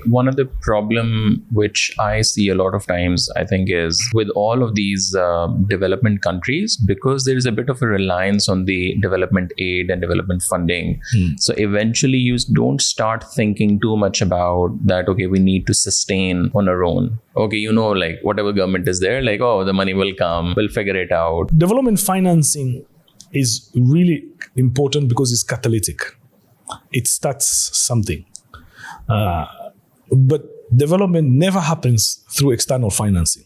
one of the problem which I see a lot of times, I think, is with all of these development countries, because there is a bit of a reliance on the development aid and development funding. So eventually you don't start thinking too much about that, okay, we need to sustain on our own. Okay, like whatever government is there, like, oh, the money will come, we'll figure it out. Development financing is really important because it's catalytic. It starts something. But development never happens through external financing.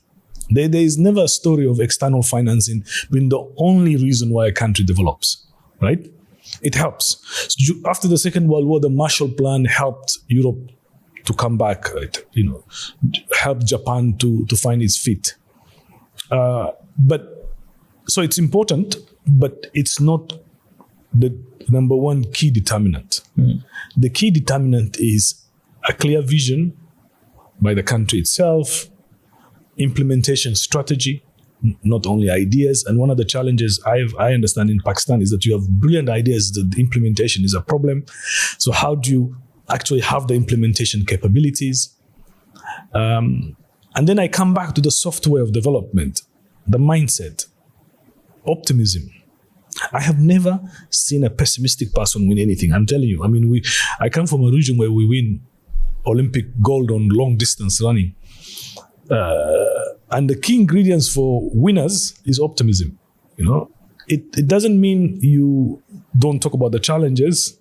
There is never a story of external financing being the only reason why a country develops, right? It helps. So after the Second World War, the Marshall Plan helped Europe to come back, helped Japan to find its feet. But so it's important, but it's not the number one key determinant. The key determinant is a clear vision by the country itself, implementation strategy, not only ideas. And one of the challenges I understand in Pakistan is that you have brilliant ideas, the implementation is a problem. So how do you actually have the implementation capabilities? And then I come back to the software of development, the mindset, optimism. I have never seen a pessimistic person win anything. I'm telling you. I mean, I come from a region where we win Olympic gold on long distance running. And the key ingredients for winners is optimism. It doesn't mean you don't talk about the challenges,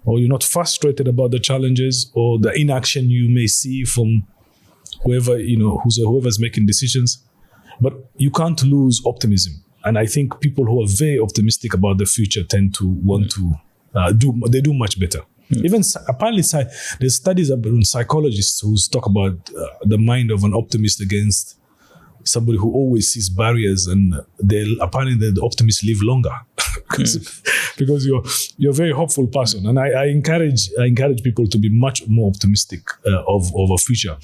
or you're not frustrated about the challenges or the inaction you may see from whoever's making decisions. But you can't lose optimism. And I think people who are very optimistic about the future tend to want to do much better. Even apparently, there's studies about psychologists who talk about the mind of an optimist against somebody who always sees barriers, and apparently the optimists live longer because you're a very hopeful person. And I encourage people to be much more optimistic of a future.